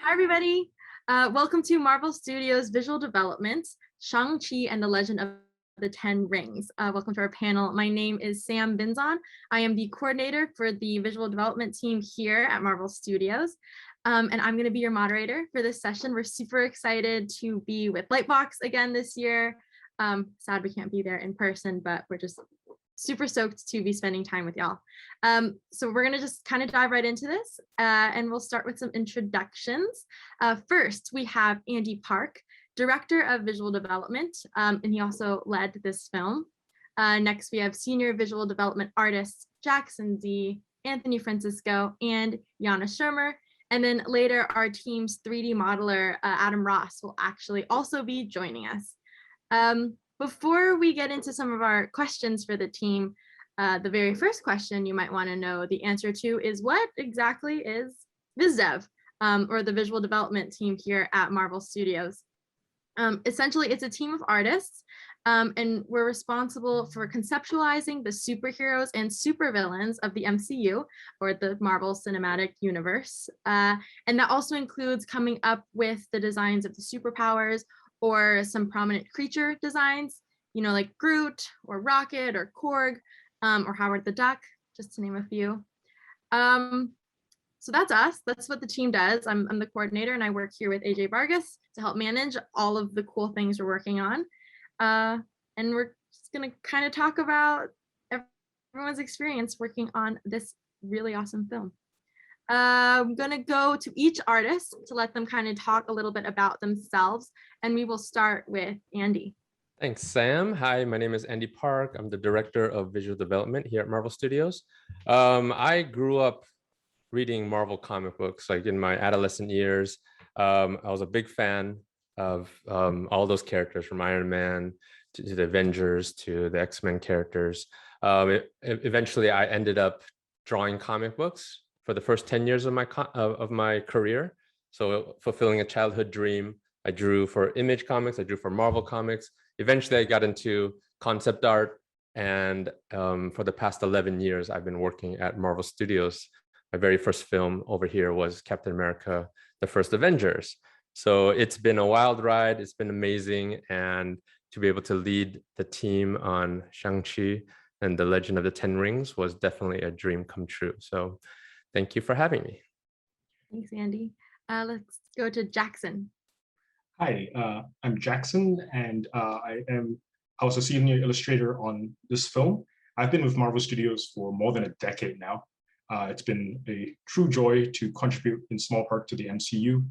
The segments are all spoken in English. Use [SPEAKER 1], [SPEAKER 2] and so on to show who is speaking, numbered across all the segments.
[SPEAKER 1] Hi, everybody. Welcome to Marvel Studios Visual Development, Shang-Chi and the Legend of the Ten Rings. Welcome to our panel. My name is Sam Binzon. I am the coordinator for the visual development team here at Marvel Studios. And I'm going to be your moderator for this session. We're super excited to be with Lightbox again this year. Sad we can't be there in person, but we're just super stoked to be spending time with y'all. So we're gonna just kind of dive right into this and we'll start with some introductions. First, we have Andy Park, Director of Visual Development, and he also led this film. Next, we have Senior Visual Development Artists, Jackson Z, Anthony Francisco, and Jana Schirmer. And then later, our team's 3D modeler, Adam Ross, will actually also be joining us. Before we get into some of our questions for the team, the very first question you might want to know the answer to is what exactly is Vis Dev, or the visual development team here at Marvel Studios? Essentially, it's a team of artists, and we're responsible for conceptualizing the superheroes and supervillains of the MCU, or the Marvel Cinematic Universe. And that also includes coming up with the designs of the superpowers, or some prominent creature designs, you know, like Groot or Rocket or Korg, or Howard the Duck, just to name a few. So that's us. That's what the team does. I'm the coordinator, and I work here with AJ Vargas to help manage all of the cool things we're working on. And we're just gonna kind of talk about everyone's experience working on this really awesome film. I'm gonna go to each artist to let them kind of talk a little bit about themselves, and we will start with Andy.
[SPEAKER 2] Thanks, Sam. Hi, my name is Andy Park. I'm the Director of Visual Development here at Marvel Studios. I grew up reading Marvel comic books like in my adolescent years. I was a big fan of all those characters, from Iron Man to the Avengers to the X-Men characters. Eventually, I ended up drawing comic books for the first 10 years of my career. So fulfilling a childhood dream. I drew for Image Comics, I drew for Marvel Comics. Eventually I got into concept art, and for the past 11 years, I've been working at Marvel Studios. My very first film over here was Captain America, the First Avengers. So it's been a wild ride, it's been amazing, and to be able to lead the team on Shang-Chi and the Legend of the Ten Rings was definitely a dream come true. So thank you for having me.
[SPEAKER 1] Thanks, Andy. Let's go to Jackson.
[SPEAKER 3] Hi, I'm Jackson, and I was a senior illustrator on this film. I've been with Marvel Studios for more than a decade now. It's been a true joy to contribute in small part to the MCU.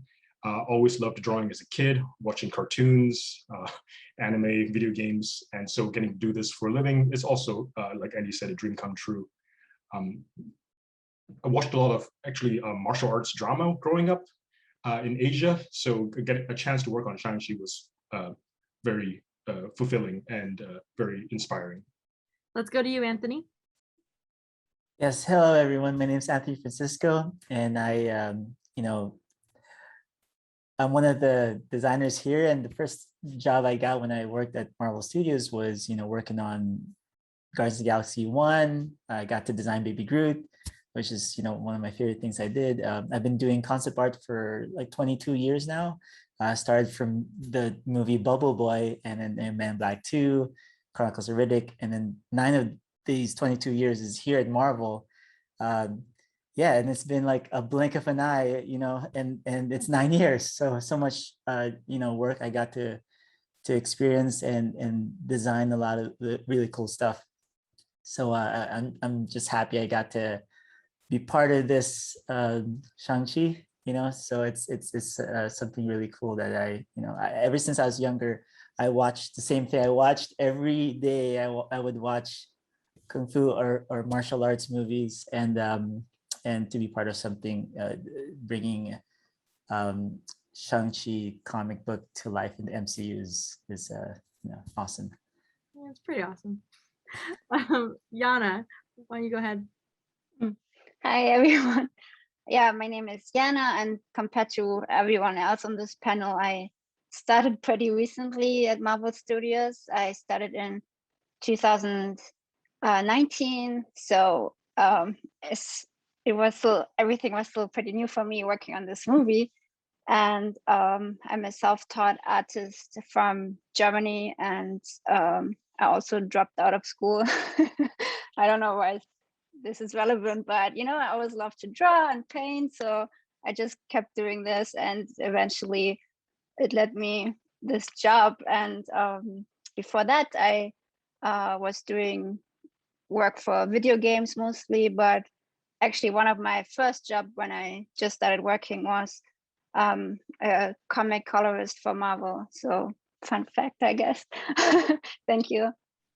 [SPEAKER 3] Always loved drawing as a kid, watching cartoons, anime, video games, and so getting to do this for a living is also, like Andy said, a dream come true. I watched a lot of actually martial arts drama growing up in Asia, so getting a chance to work on Shang-Chi was very fulfilling and very inspiring.
[SPEAKER 1] Let's go to you, Anthony.
[SPEAKER 4] Yes, hello everyone. My name is Anthony Francisco, and I'm one of the designers here. And the first job I got when I worked at Marvel Studios was, working on Guardians of the Galaxy 1. I got to design Baby Groot, which is, one of my favorite things I did. I've been doing concept art for like 22 years now. I started from the movie Bubble Boy, and then Man in Black 2, Chronicles of Riddick, and then 9 of these 22 years is here at Marvel. Yeah, and it's been like a blink of an eye, and it's 9 years. So much, work I got to experience and design a lot of really cool stuff. So I'm just happy I got to be part of this Shang-Chi, so it's something really cool that I ever since I was younger, I watched the same thing. I watched every day. I would watch Kung Fu or martial arts movies, and to be part of something bringing Shang-Chi comic book to life in the MCU is awesome.
[SPEAKER 1] Yeah, it's pretty awesome. Jana, why don't you go ahead?
[SPEAKER 5] Hi, everyone. Yeah, my name is Jana, and compared to everyone else on this panel, I started pretty recently at Marvel Studios. I started in 2019, so everything was still pretty new for me working on this movie. And I'm a self-taught artist from Germany, and I also dropped out of school. I don't know why this is relevant, but you know, I always love to draw and paint, so I just kept doing this, and eventually it led me this job. And before that, I was doing work for video games mostly, but actually one of my first job when I just started working was a comic colorist for Marvel. So fun fact, I guess. Thank you.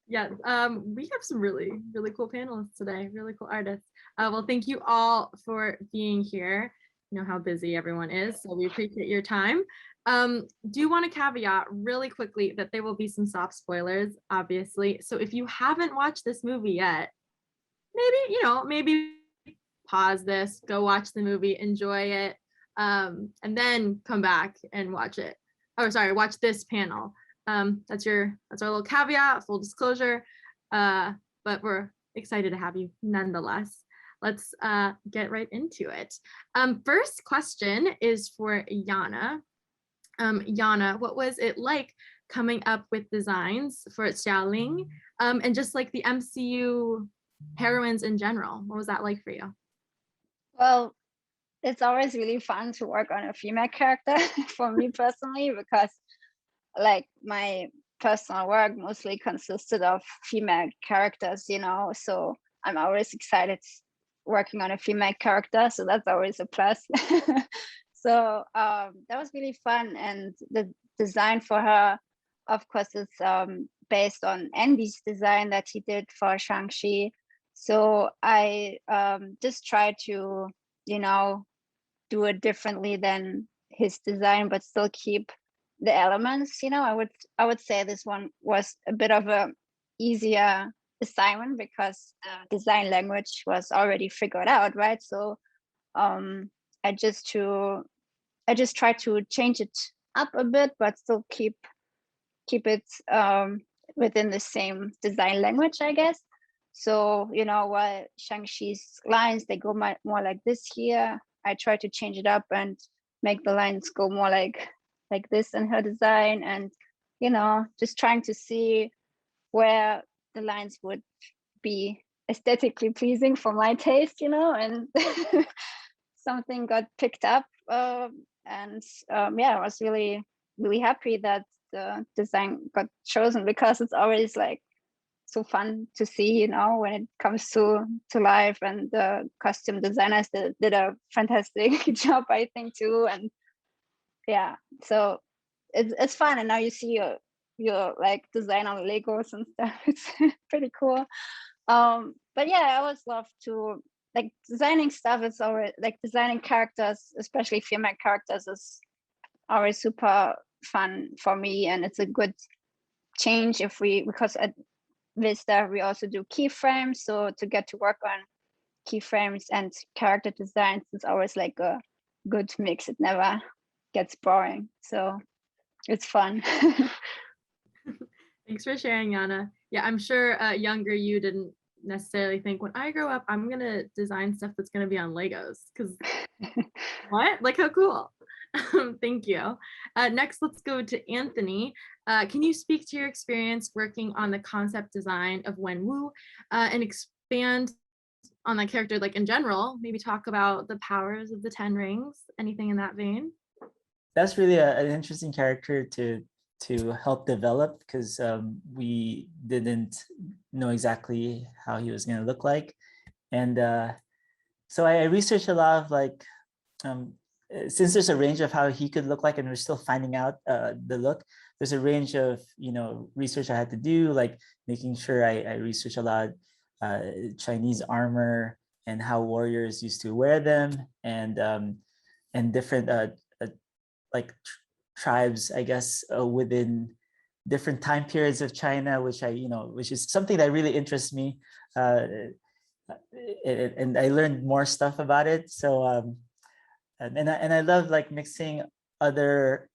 [SPEAKER 1] Yeah, we have some really cool panelists today, really cool artists. Well, thank you all for being here. You know how busy everyone is, so we appreciate your time. Do want to caveat really quickly that there will be some soft spoilers, obviously. So if you haven't watched this movie yet, maybe pause this, go watch the movie, enjoy it, and then come back and watch it. Oh, sorry, watch this panel. That's our little caveat, full disclosure, but we're excited to have you nonetheless. Let's get right into it. First question is for Jana. Jana, what was it like coming up with designs for Xiaoling, and just like the MCU heroines in general? What was that like for you?
[SPEAKER 5] Well, it's always really fun to work on a female character for me personally, because like my personal work mostly consisted of female characters, you know, so I'm always excited working on a female character, so that's always a plus. So that was really fun, and the design for her, of course, is based on Andy's design that he did for Shang-Chi. So I just try to, you know, do it differently than his design, but still keep the elements. You know, I would say this one was a bit of a easier assignment because the design language was already figured out, right? So I just try to change it up a bit, but still keep it within the same design language, I guess. So, you know, while Shang-Chi's lines, they go more like this here, I try to change it up and make the lines go more like this in her design, and, you know, just trying to see where the lines would be aesthetically pleasing for my taste, you know, and something got picked up. And yeah, I was really happy that the design got chosen, because it's always like so fun to see, you know, when it comes to life, and the costume designers did a fantastic job, I think, too. And yeah, so it's fun, and now you see your like design on Legos and stuff. It's pretty cool. But yeah, I always love to like designing stuff. It's always like designing characters, especially female characters, is always super fun for me, and it's a good change because at Vis Dev we also do keyframes, so to get to work on keyframes and character designs is always like a good mix. It never gets boring, so it's fun.
[SPEAKER 1] Thanks for sharing, Jana. Yeah, I'm sure younger you didn't necessarily think, when I grow up, I'm gonna design stuff that's gonna be on Legos, because what? Like, how cool. Thank you. Next, let's go to Anthony. Can you speak to your experience working on the concept design of Wenwu, and expand on that character, like in general, maybe talk about the powers of the 10 rings, anything in that vein?
[SPEAKER 4] That's really an interesting character to help develop, because we didn't know exactly how he was going to look like. And so I researched a lot of like, since there's a range of how he could look like, and we're still finding out the look, there's a range of, you know, research I had to do, like making sure I research a lot Chinese armor and how warriors used to wear them, and different like tribes, I guess, within different time periods of China, which which is something that really interests me, and I learned more stuff about it. So and I love like mixing other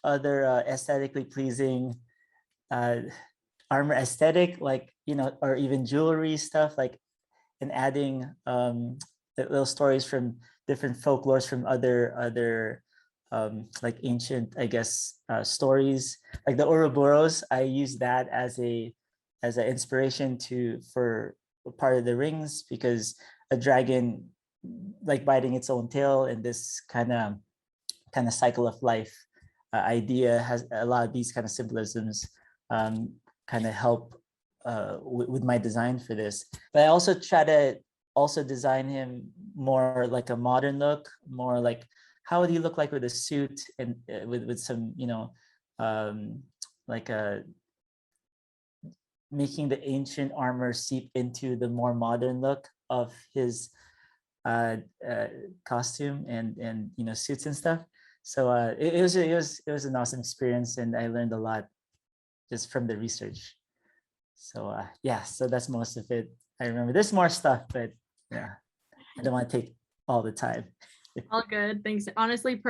[SPEAKER 4] aesthetically pleasing armor aesthetic, like, you know, or even jewelry stuff, like, and adding the little stories from different folklores from other like ancient, I guess, stories. Like the Ouroboros, I use that as an inspiration for part of the rings, because a dragon like biting its own tail, and this kind of cycle of life idea has a lot of these kind of symbolisms kind of help with my design for this. But I also try to also design him more like a modern look, more like how would he look like with a suit and with some, like making the ancient armor seep into the more modern look of his costume and suits and stuff. So it was an awesome experience, and I learned a lot just from the research. So yeah, so that's most of it. I remember there's more stuff, but yeah, I don't want to take all the time.
[SPEAKER 1] All good, thanks. Honestly,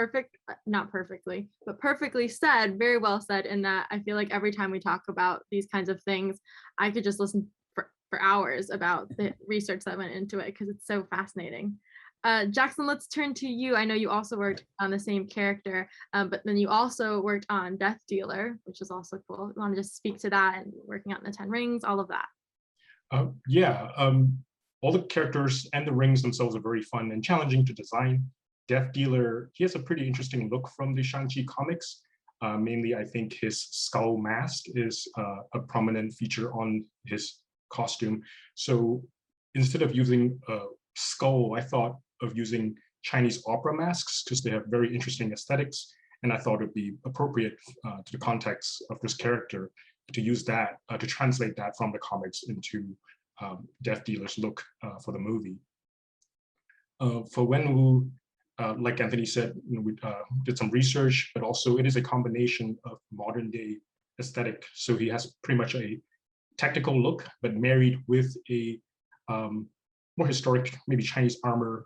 [SPEAKER 1] not perfectly, but perfectly said, very well said, in that I feel like every time we talk about these kinds of things, I could just listen for hours about the research that went into it, because it's so fascinating. Jackson, let's turn to you. I know you also worked on the same character, but then you also worked on Death Dealer, which is also cool. You want to just speak to that and working on the 10 rings, all of that?
[SPEAKER 3] Yeah, all the characters and the rings themselves are very fun and challenging to design. Death Dealer, he has a pretty interesting look from the Shang-Chi comics. Mainly, I think his skull mask is a prominent feature on his costume. So instead of using a skull, I thought of using Chinese opera masks because they have very interesting aesthetics. And I thought it would be appropriate to the context of this character to use that, to translate that from the comics into Death Dealer's look for the movie. For Wenwu, like Anthony said, we did some research, but also it is a combination of modern day aesthetic. So he has pretty much a technical look, but married with a more historic, maybe Chinese armor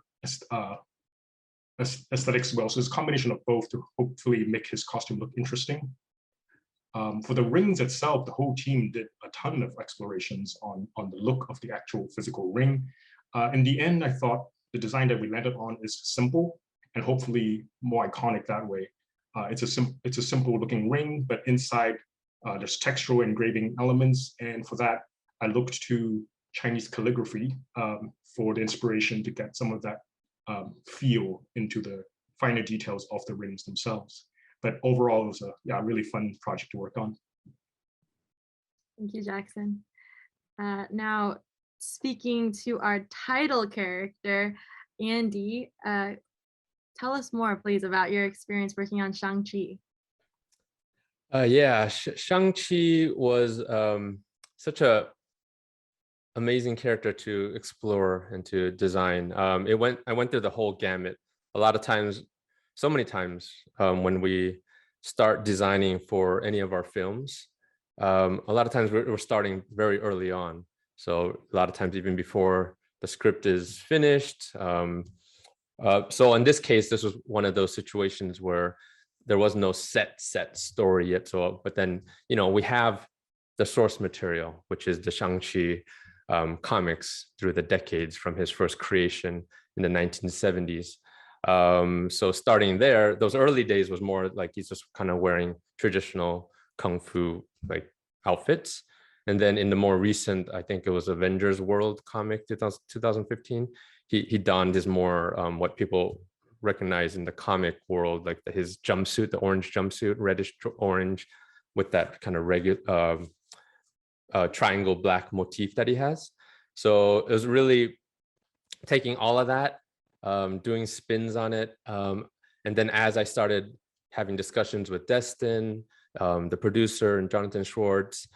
[SPEAKER 3] aesthetics as well. So it's a combination of both to hopefully make his costume look interesting. For the rings itself, the whole team did a ton of explorations on the look of the actual physical ring. In the end, I thought the design that we landed on is simple and hopefully more iconic that way. It's a simple looking ring, but inside there's textural engraving elements. And for that, I looked to Chinese calligraphy for the inspiration to get some of that feel into the finer details of the rings themselves. But overall, it was a really fun project to work on.
[SPEAKER 1] Thank you, Jackson. Now, speaking to our title character, Andy, tell us more, please, about your experience working on Shang-Chi.
[SPEAKER 2] Yeah, Shang-Chi was such a amazing character to explore and to design. I went through the whole gamut. A lot of times, so many times, when we start designing for any of our films, a lot of times we're starting very early on. So a lot of times even before the script is finished. So in this case, this was one of those situations where there was no set story yet. So, but then, we have the source material, which is the Shang-Chi comics through the decades from his first creation in the 1970s. So starting there, those early days was more like he's just kind of wearing traditional Kung Fu like outfits. And then in the more recent, I think it was Avengers World comic 2015, he donned his more what people recognize in the comic world, like his jumpsuit, the orange jumpsuit, reddish orange, with that kind of regular triangle black motif that he has. So it was really taking all of that, doing spins on it. And then as I started having discussions with Destin, the producer, and Jonathan Schwartz,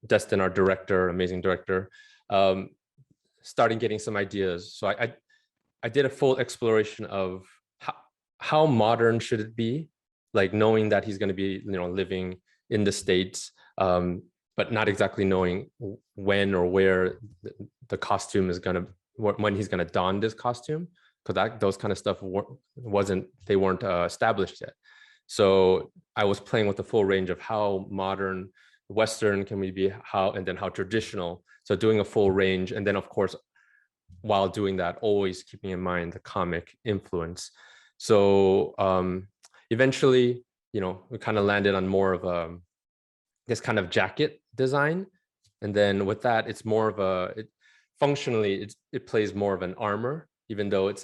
[SPEAKER 2] Destin, our director, amazing director, starting getting some ideas. So I did a full exploration of how modern should it be, like knowing that he's going to be, living in the States, but not exactly knowing when or where the costume is going to, when he's going to don this costume, because those kind of stuff weren't established yet. So I was playing with the full range of how modern, Western can we be, and then how traditional. So doing a full range, and then of course, while doing that, always keeping in mind the comic influence. So eventually, we kind of landed on more of this kind of jacket design. And then with that, it's more of functionally, it plays more of an armor, even though it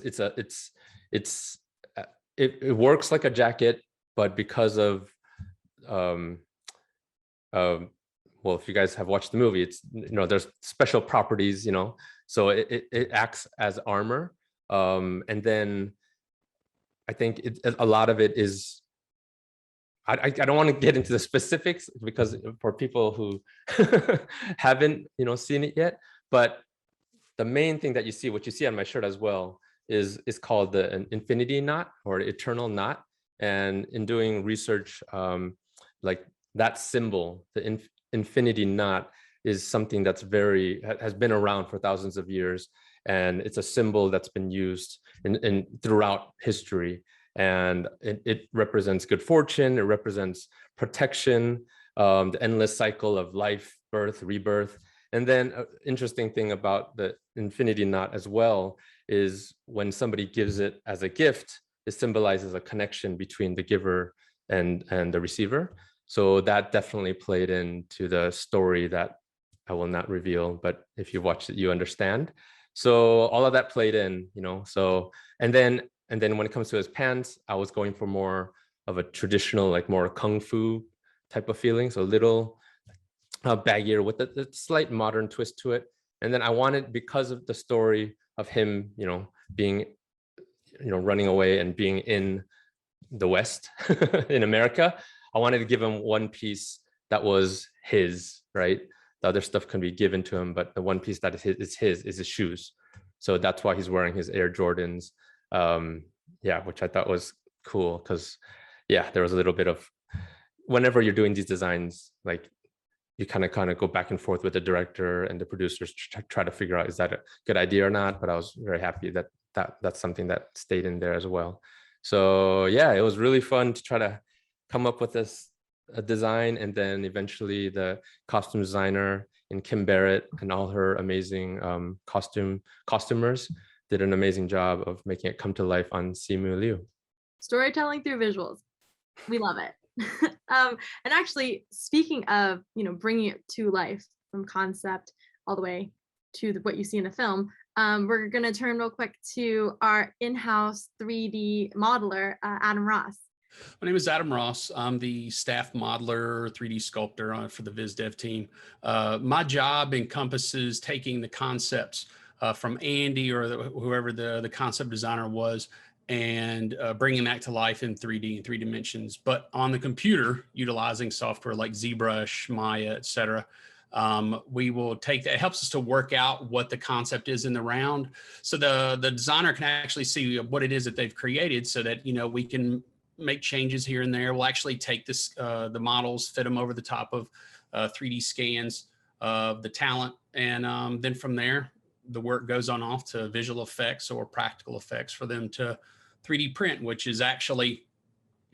[SPEAKER 2] works like a jacket, but because of well, if you guys have watched the movie, it's there's special properties, so it acts as armor. And then I think a lot of it is, I don't want to get into the specifics because for people who haven't seen it yet, but the main thing that you see, what you see on my shirt as well, is called an infinity knot or eternal knot. And in doing research, like that symbol, the infinity knot, is something that's has been around for thousands of years, and it's a symbol that's been used in throughout history. And it represents good fortune, it represents protection, the endless cycle of life, birth, rebirth. And then an interesting thing about the infinity knot as well is when somebody gives it as a gift, it symbolizes a connection between the giver and the receiver. So that definitely played into the story that I will not reveal, but if you watched it, you understand. So all of that played in, so, and then when it comes to his pants, I was going for more of a traditional, like more Kung Fu type of feeling. So a little baggier with a slight modern twist to it. And then I wanted, because of the story of him, being, running away and being in the West, in America, I wanted to give him one piece that was his, right? The other stuff can be given to him, but the one piece that is his shoes. So that's why he's wearing his Air Jordans. Which I thought was cool because, there was a little bit of, whenever you're doing these designs, like you kind of go back and forth with the director and the producers to try to figure out, is that a good idea or not? But I was very happy that that's something that stayed in there as well. So it was really fun to try to come up with a design, and then eventually the costume designer and Kim Barrett and all her amazing costumers did an amazing job of making it come to life on Simu Liu.
[SPEAKER 1] Storytelling through visuals. We love it. And actually, speaking of, bringing it to life from concept all the way to what you see in the film, we're going to turn real quick to our in-house 3D modeler, Adam Ross.
[SPEAKER 6] My name is Adam Ross. I'm the staff modeler, 3D sculptor for the Vis Dev team. My job encompasses taking the concepts from Andy or whoever the concept designer was, and bringing that to life in 3D in 3 dimensions, but on the computer, utilizing software like ZBrush, Maya, etc. We will take that. It helps us to work out what the concept is in the round, so the designer can actually see what it is that they've created, so that we can make changes here and there. We'll actually take this the models, fit them over the top of 3D scans of the talent, and then from there the work goes on off to visual effects or practical effects for them to 3D print, which is actually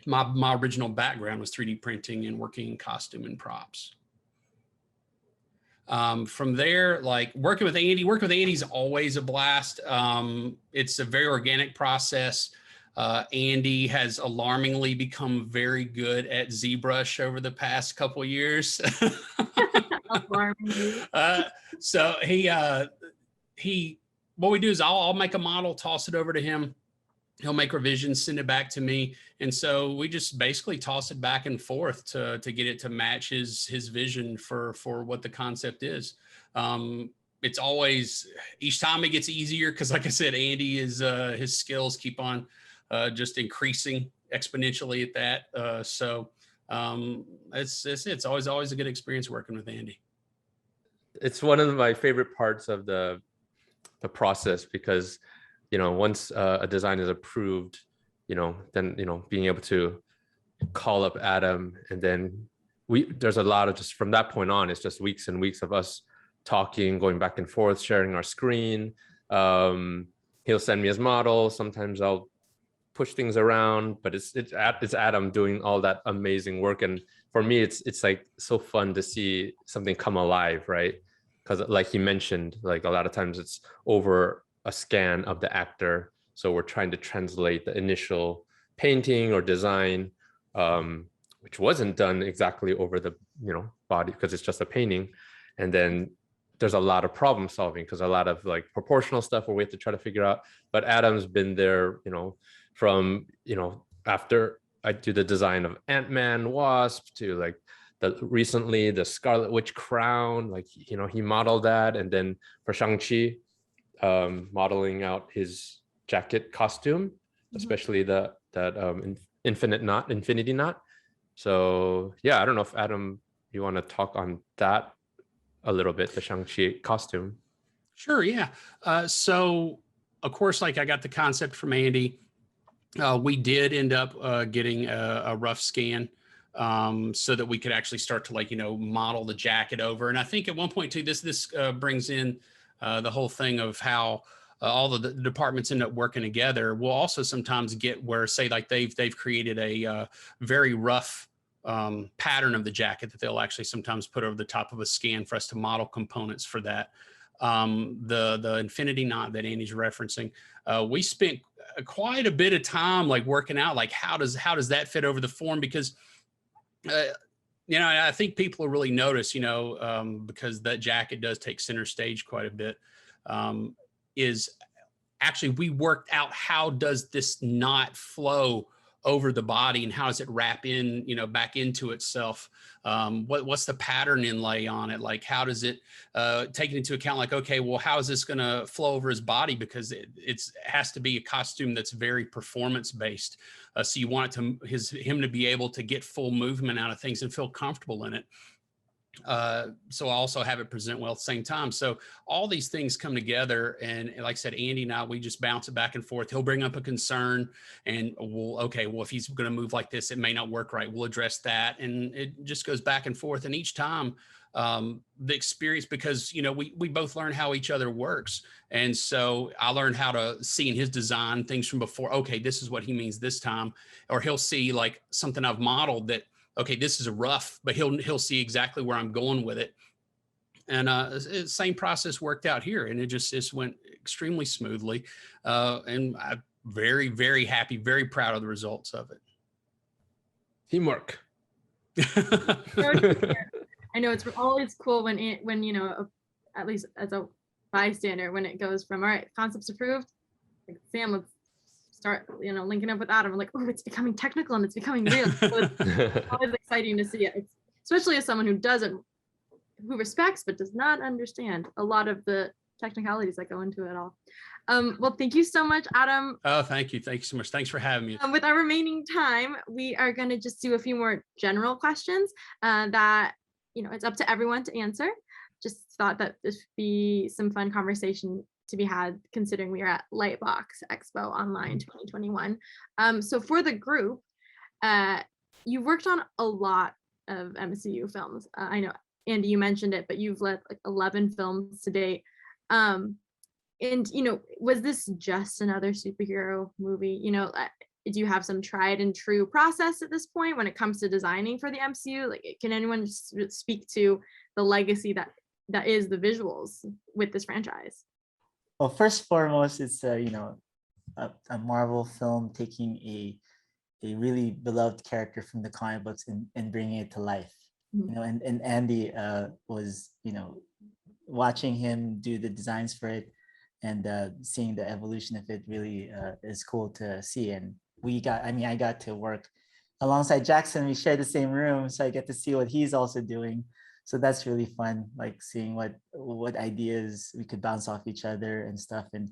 [SPEAKER 6] my original background was 3D printing and working in costume and props. From there, like working with Andy's always a blast. It's a very organic process. Andy has alarmingly become very good at ZBrush over the past couple years. So what we do is I'll make a model, toss it over to him. He'll make revisions, send it back to me. And so we just basically toss it back and forth to get it to match his vision for what the concept is. It's always, each time it gets easier, because like I said, Andy is his skills keep on just increasing exponentially at that. So it's always a good experience working with Andy.
[SPEAKER 2] It's one of my favorite parts of the process, because once a design is approved, then being able to call up Adam, and then there's a lot of, just from that point on, it's just weeks and weeks of us talking, going back and forth, sharing our screen. He'll send me his model. Sometimes I'll push things around, but it's Adam doing all that amazing work. And for me, it's like so fun to see something come alive, right? Because like he mentioned, like a lot of times it's over a scan of the actor. So we're trying to translate the initial painting or design, which wasn't done exactly over the body because it's just a painting. And then there's a lot of problem solving because a lot of like proportional stuff where we have to try to figure out. But Adam's been there, from after I do the design of Ant-Man, Wasp to like recently the Scarlet Witch crown, like he modeled that, and then for Shang-Chi, modeling out his jacket costume, especially that infinity knot. So yeah, I don't know if Adam, you want to talk on that a little bit, the Shang-Chi costume.
[SPEAKER 6] Sure, yeah. So of course, like I got the concept from Andy. We did end up getting a rough scan so that we could actually start to model the jacket over. And I think at one point too, this brings in the whole thing of how all the departments end up working together. We'll also sometimes get where, say, like they've created a very rough pattern of the jacket that they'll actually sometimes put over the top of a scan for us to model components for that. The infinity knot that Andy's referencing, we spent quite a bit of time like working out like how does that fit over the form, because I think people will really notice, because that jacket does take center stage quite a bit, is actually we worked out how does this knot flow over the body and how does it wrap in, back into itself? What's the pattern inlay on it? Like, how does it take into account, like, okay, well, how is this going to flow over his body? Because it has to be a costume that's very performance based. So you want it him to be able to get full movement out of things and feel comfortable in it. So I also have it present well at the same time. So all these things come together, and like I said, Andy and I, we just bounce it back and forth. He'll bring up a concern and if he's going to move like this, it may not work right. We'll address that. And it just goes back and forth. And each time the experience, because, we both learn how each other works. And so I learned how to see in his design things from before. Okay, this is what he means this time. Or he'll see like something I've modeled that, okay, this is a rough, but he'll see exactly where I'm going with it. And same process worked out here, and it just went extremely smoothly. And I'm very, very happy, very proud of the results of it.
[SPEAKER 2] Teamwork.
[SPEAKER 1] I know it's always cool when at least as a bystander, when it goes from all right, concepts approved, like Sam, let's start linking up with Adam. We're like, oh, it's becoming technical and it's becoming real. So it's always exciting to see it, especially as someone who respects but does not understand a lot of the technicalities that go into it all. Well, thank you so much, Adam.
[SPEAKER 6] Oh, thank you so much. Thanks for having me.
[SPEAKER 1] With our remaining time, we are going to just do a few more general questions that it's up to everyone to answer. Just thought that this would be some fun conversation to be had, considering we are at Lightbox Expo Online 2021. So for the group, you worked on a lot of MCU films. I know, Andy, you mentioned it, but you've led like 11 films to date. And, was this just another superhero movie? Do you have some tried and true process at this point when it comes to designing for the MCU? Like, can anyone speak to the legacy that is the visuals with this franchise?
[SPEAKER 4] Well, first and foremost, it's a Marvel film taking a really beloved character from the comic books and bringing it to life.
[SPEAKER 1] Mm-hmm.
[SPEAKER 4] And Andy was watching him do the designs for it and seeing the evolution of it really is cool to see. And I got to work alongside Jackson. We share the same room, so I get to see what he's also doing. So that's really fun, like seeing what ideas we could bounce off each other and stuff. And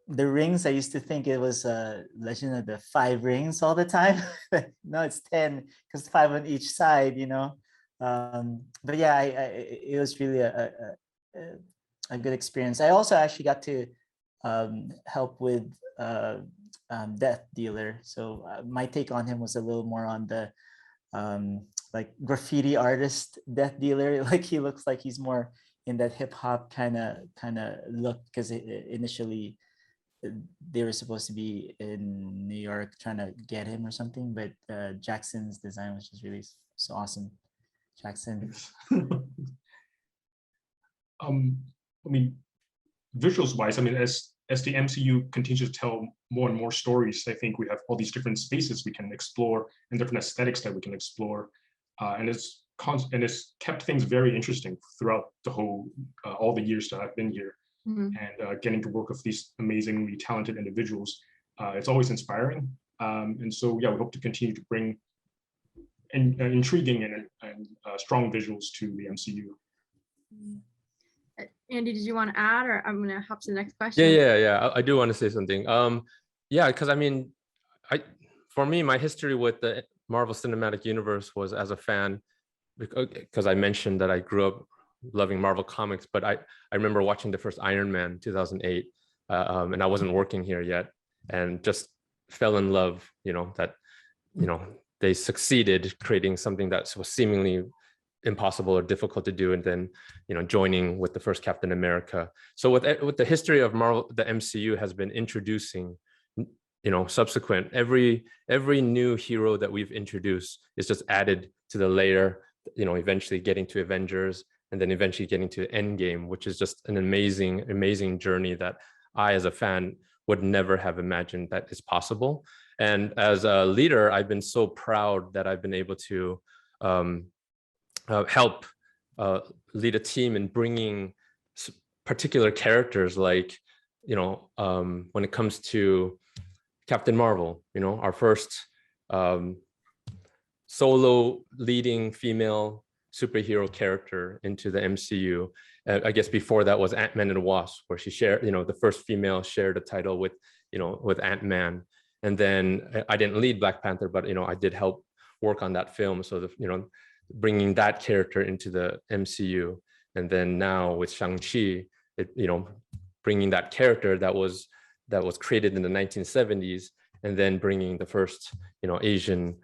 [SPEAKER 4] the rings, I used to think it was a Legend of the 5 Rings all the time. No, it's 10 because 5 on each side, But yeah, it was really a good experience. I also actually got to help with Death Dealer. So my take on him was a little more on the like graffiti artist Death Dealer. Like he looks like he's more in that hip hop kind of look, because initially they were supposed to be in New York trying to get him or something, but Jackson's design was just really so awesome. Jackson.
[SPEAKER 3] I mean, visuals wise, I mean, as the MCU continues to tell more and more stories, I think we have all these different spaces we can explore and different aesthetics that we can explore, and it's kept things very interesting throughout the whole all the years that I've been here. And getting to work with these amazingly talented individuals, it's always inspiring. And so, yeah, we hope to continue to bring intriguing and strong visuals to the MCU.
[SPEAKER 1] Andy, did you want to add, or I'm going to hop to the next question?
[SPEAKER 2] Yeah. I do want to say something. Yeah, because I mean, for me, my history with the Marvel Cinematic Universe was as a fan, because I mentioned that I grew up loving Marvel comics, but I remember watching the first Iron Man 2008, and I wasn't working here yet, and just fell in love, that, they succeeded creating something that was seemingly impossible or difficult to do, and then, joining with the first Captain America. So with the history of Marvel, the MCU has been introducing, subsequent, every new hero that we've introduced is just added to the layer, eventually getting to Avengers, and then eventually getting to Endgame, which is just an amazing journey that I, as a fan, would never have imagined that is possible. And as a leader, I've been so proud that I've been able to help lead a team in bringing particular characters, like, when it comes to Captain Marvel, our first solo leading female superhero character into the MCU. I guess before that was Ant-Man and Wasp, where she shared, the first female shared a title with Ant-Man. And then I didn't lead Black Panther, but, I did help work on that film. So, bringing that character into the MCU. And then now with Shang-Chi, bringing that character that was created in the 1970s, and then bringing the first, Asian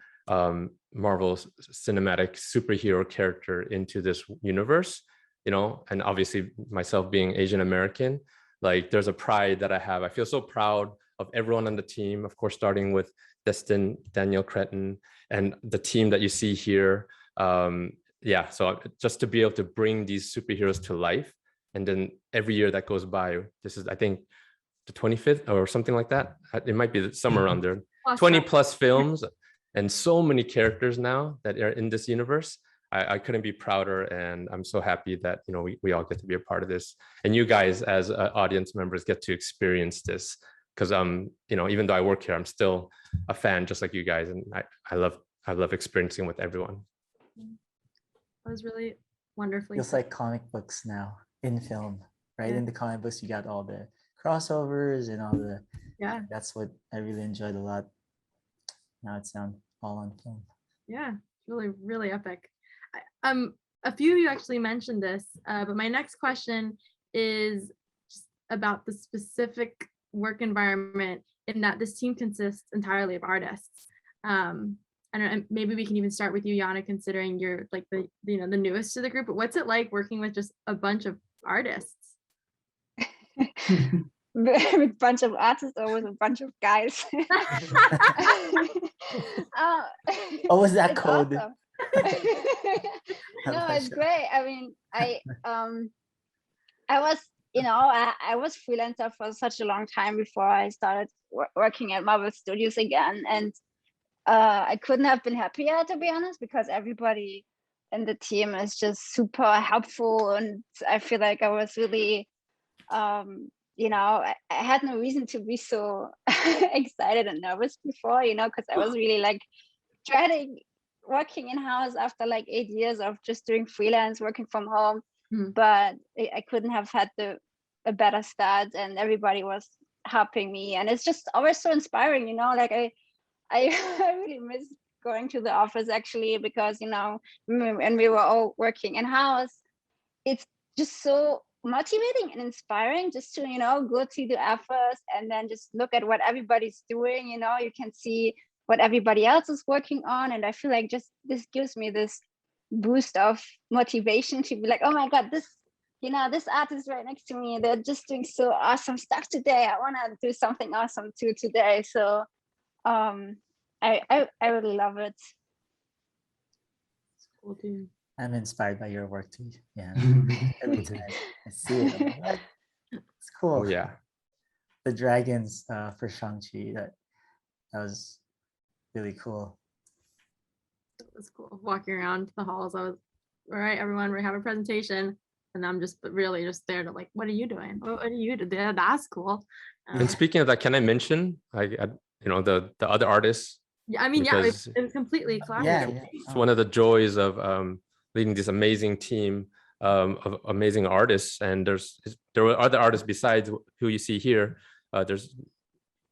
[SPEAKER 2] Marvel cinematic superhero character into this universe, and obviously myself being Asian American, like, there's a pride that I have. I feel so proud of everyone on the team, of course, starting with Destin, Daniel Cretton, and the team that you see here. Yeah, so just to be able to bring these superheroes to life, and then every year that goes by, this is, I think, the 25th or something like that. It might be somewhere around there. 20 plus films and so many characters now that are in this universe. I couldn't be prouder, and I'm so happy that we all get to be a part of this, and you guys as audience members get to experience this, because even though I work here, I'm still a fan just like you guys, and I love experiencing with everyone.
[SPEAKER 1] That was really wonderfully.
[SPEAKER 4] Feels like comic books now in film, right? In the comic books, you got all the crossovers and all the, that's what I really enjoyed a lot. Now it's all on film. Yeah,
[SPEAKER 1] really epic. A few of you actually mentioned this, but my next question is just about the specific work environment, in that this team consists entirely of artists. I don't know, maybe we can even start with you, Jana, considering you're like the newest to the group, but what's it like working with just a bunch of artists?
[SPEAKER 5] With a bunch of artists, or with a bunch of guys?
[SPEAKER 4] What was that code?
[SPEAKER 5] Awesome. No, it's great. I mean, I was I was freelancer for such a long time before I started working at Marvel Studios again, and I couldn't have been happier, to be honest, because everybody in the team is just super helpful, and I feel like I was really I had no reason to be so excited and nervous before, because I was really like dreading working in-house after like 8 years of just doing freelance, working from home. But I couldn't have had a better start, and everybody was helping me, and it's just always so inspiring, like I really miss going to the office, actually, because when we were all working in-house, it's just so motivating and inspiring just to go to the office and then just look at what everybody's doing. You can see what everybody else is working on, and I feel like just this gives me this boost of motivation to be like, oh my god, this artist right next to me, they're just doing so awesome stuff today, I want to do something awesome too today. So I really love it.
[SPEAKER 1] It's cool too.
[SPEAKER 4] I'm inspired by your work too. Yeah. Every time I see it, I'm like, It's cool.
[SPEAKER 2] Oh yeah.
[SPEAKER 4] The dragons for Shang-Chi, that was really cool.
[SPEAKER 1] It was cool. Walking around the halls, I was, all right, everyone, we have a presentation. And I'm just really just there to like, what are you doing? What are you doing? Yeah, that's cool.
[SPEAKER 2] And speaking of that, can I mention the other artists?
[SPEAKER 1] Yeah, I mean,
[SPEAKER 2] Because
[SPEAKER 1] it was completely collaborative.
[SPEAKER 4] Yeah.
[SPEAKER 2] it's one of the joys of leading this amazing team of amazing artists. And there were other artists besides who you see here. There's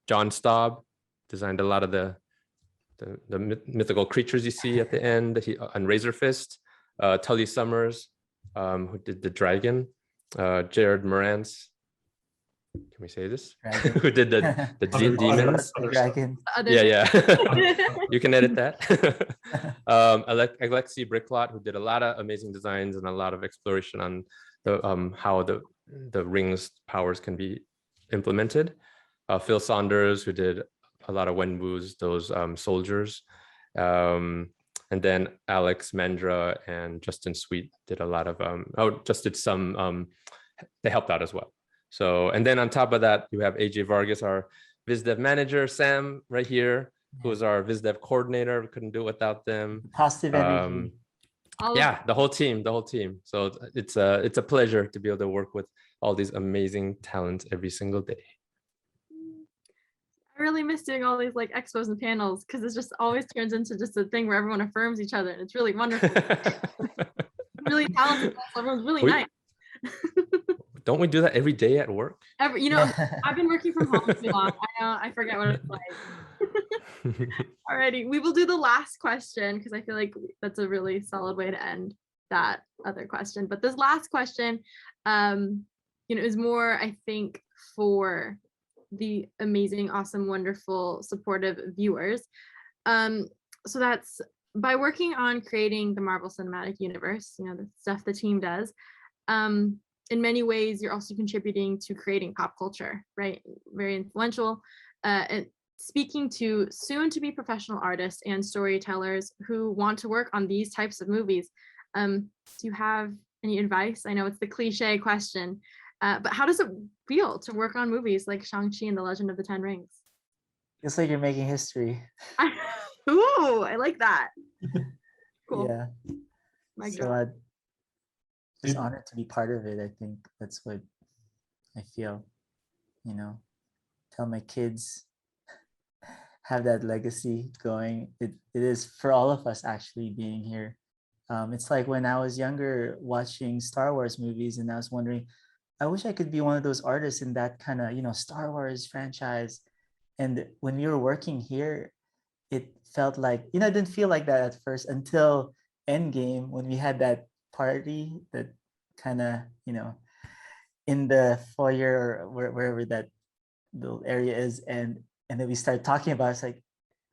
[SPEAKER 2] John Staub, designed a lot of the mythical creatures you see at the end, and Razor Fist. Tully Summers, who did the dragon. Jared Morantz, can we say this? Who did the demons?
[SPEAKER 4] Dragon.
[SPEAKER 2] Yeah. You can edit that. Alexi Bricklot, who did a lot of amazing designs and a lot of exploration on the how the rings powers can be implemented. Phil Saunders, who did a lot of Wenwu's, those soldiers. And then Alex Mandra and Justin Sweet did a lot of they helped out as well. So, and then on top of that, you have AJ Vargas, our Vis Dev manager, Sam right here, who is our Vis Dev coordinator. We couldn't do it without them.
[SPEAKER 4] Positive energy.
[SPEAKER 2] Yeah, the whole team. So it's a pleasure to be able to work with all these amazing talents every single day.
[SPEAKER 1] I really miss doing all these like expos and panels because it just always turns into just a thing where everyone affirms each other and it's really wonderful. Really talented. Everyone's really nice.
[SPEAKER 2] Don't we do that every day at work?
[SPEAKER 1] I've been working from home too long. I know, I forget what it's like. Alrighty, we will do the last question because I feel like that's a really solid way to end that other question. But this last question, is more, I think, for the amazing, awesome, wonderful, supportive viewers. So that's by working on creating the Marvel Cinematic Universe, the stuff the team does. In many ways, you're also contributing to creating pop culture, right? Very influential. And speaking to soon-to-be professional artists and storytellers who want to work on these types of movies, do you have any advice? I know it's the cliche question, but how does it feel to work on movies like Shang-Chi and the Legend of the Ten Rings?
[SPEAKER 4] It's like you're making history.
[SPEAKER 1] Ooh, I like that. Cool.
[SPEAKER 4] Yeah.
[SPEAKER 1] My
[SPEAKER 4] so
[SPEAKER 1] God.
[SPEAKER 4] Just honored to be part of it. I think that's what I feel, tell my kids, have that legacy going. It is for all of us actually being here. It's like when I was younger watching Star Wars movies and I was wondering, I wish I could be one of those artists in that kind of, Star Wars franchise. And when we were working here, it felt like, it didn't feel like that at first until Endgame, when we had that party that kind of, in the foyer or wherever that little area is. And then we started talking about, it's like,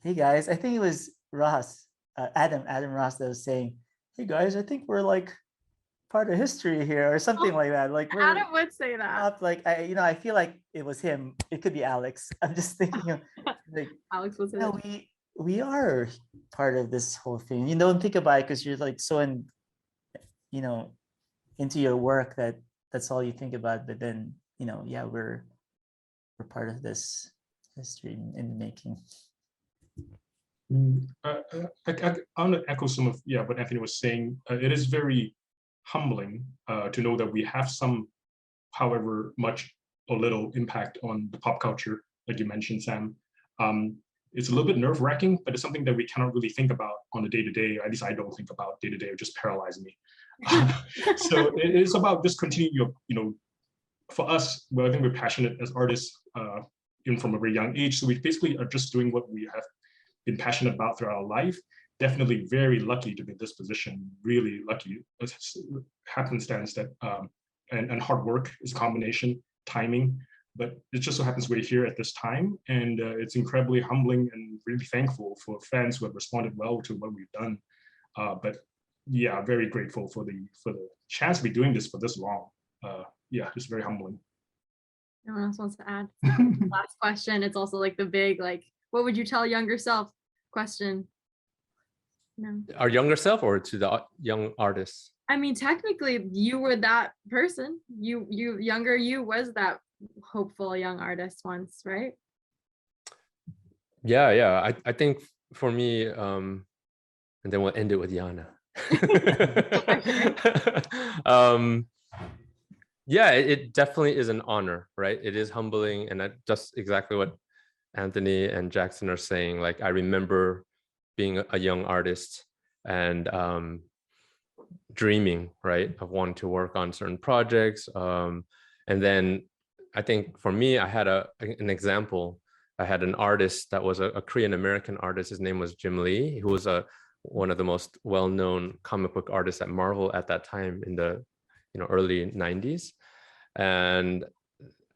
[SPEAKER 4] hey guys, I think it was Ross, Adam Ross that was saying, hey guys, I think we're like part of history here or something like that. Like
[SPEAKER 1] Adam would say that.
[SPEAKER 4] Like I feel like it was him. It could be Alex. I'm just thinking of like
[SPEAKER 1] Alex was it.
[SPEAKER 4] We are part of this whole thing. You don't think about it because you're like so into your work that's all you think about. But then we're part of this history in the making.
[SPEAKER 3] I want to echo some of what Anthony was saying. It is very humbling to know that we have some, however much or little, impact on the pop culture, like you mentioned, Sam. It's a little bit nerve-wracking, but it's something that we cannot really think about on a day-to-day. At least I don't think about day-to-day. It just paralyzes me. So it is about just continuing for us, well, I think we're passionate as artists, even from a very young age. So we basically are just doing what we have been passionate about throughout our life. Definitely very lucky to be in this position, really lucky. It's happenstance that, and hard work is a combination, timing, but it just so happens we're here at this time. And it's incredibly humbling and really thankful for fans who have responded well to what we've done. But yeah, very grateful for the chance to be doing this for this long. Just very humbling.
[SPEAKER 1] No one else wants to add? Last question. It's also like the big, what would you tell younger self question? No.
[SPEAKER 2] Our younger self or to the young artists?
[SPEAKER 1] I mean, technically you were that person. You younger you was that hopeful young artist once, right?
[SPEAKER 2] Yeah. I think for me, and then we'll end it with Jana. Yeah, it definitely is an honor, right? It is humbling, and just exactly what Anthony and Jackson are saying. Like, I remember being a young artist and dreaming, right, of wanting to work on certain projects. And then I think for me, I had an example. I had an artist that was a Korean American artist. His name was Jim Lee, who was one of the most well-known comic book artists at Marvel at that time in the early 90s. And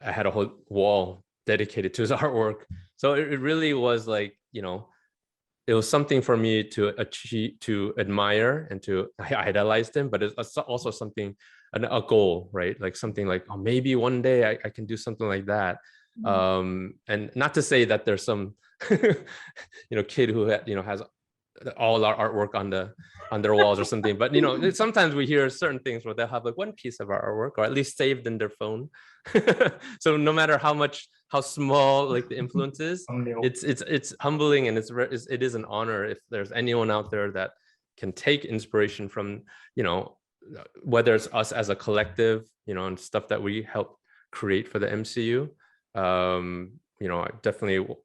[SPEAKER 2] I had a whole wall dedicated to his artwork. So it really was like, it was something for me to achieve, to admire, and to idolize him, but it's also something, a goal, right? Like something like, oh, maybe one day I can do something like that. And not to say that there's some, kid who has all our artwork on their walls or something, but sometimes we hear certain things where they'll have like one piece of our artwork, or at least saved in their phone. So no matter how small like the influence is, it's humbling, and it is an honor if there's anyone out there that can take inspiration from whether it's us as a collective, and stuff that we help create for the MCU. I definitely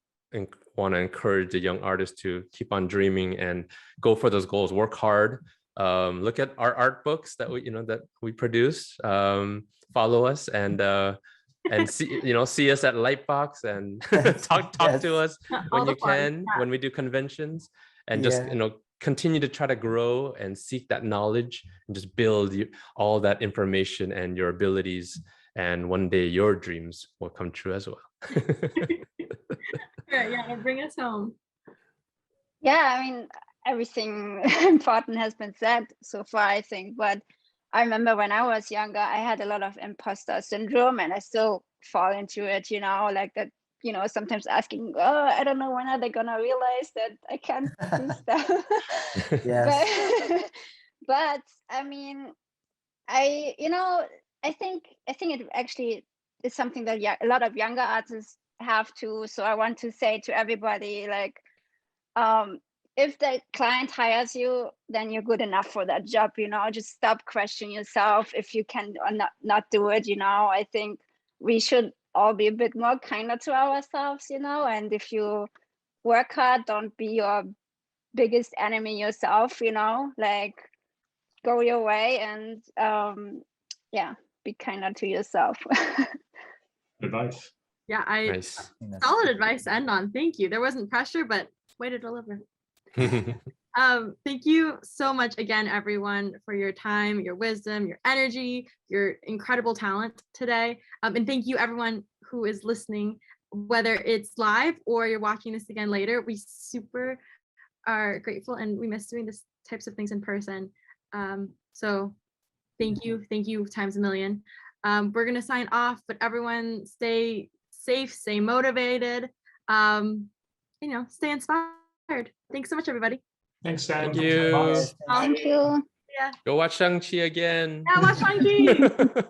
[SPEAKER 2] want to encourage the young artists to keep on dreaming and go for those goals, work hard, look at our art books that we produce, follow us, and see us at Lightbox, and talk to us when you can, when we do conventions, and just continue to try to grow and seek that knowledge, and just build all that information and your abilities, and one day your dreams will come true as well.
[SPEAKER 1] Yeah, bring us home.
[SPEAKER 5] Yeah, I mean, everything important has been said so far, I think. But I remember when I was younger, I had a lot of imposter syndrome, and I still fall into it, like that, sometimes asking, oh, I don't know, when are they gonna realize that I can't do stuff?
[SPEAKER 4] Yes.
[SPEAKER 5] But I mean, I think it actually is something that a lot of younger artists have to. So I want to say to everybody, like, if the client hires you, then you're good enough for that job. Just stop questioning yourself if you can or not do it. I think we should all be a bit more kinder to ourselves. And if you work hard, don't be your biggest enemy yourself. Like, go your way, and be kinder to yourself.
[SPEAKER 3] Advice.
[SPEAKER 1] Yeah,
[SPEAKER 2] Nice.
[SPEAKER 1] Solid advice to end on. Thank you. There wasn't pressure, but way to deliver. Thank you so much again, everyone, for your time, your wisdom, your energy, your incredible talent today. And thank you, everyone who is listening, whether it's live or you're watching this again later. We super are grateful, and we miss doing this types of things in person. So thank you times a million. We're gonna sign off, but everyone stay safe, stay motivated, stay inspired. Thanks so much, everybody.
[SPEAKER 3] Thanks, Sam.
[SPEAKER 2] Thank you.
[SPEAKER 5] Thank you.
[SPEAKER 1] Yeah.
[SPEAKER 2] Go watch Shang-Chi again.
[SPEAKER 1] Yeah, watch Shang-Chi.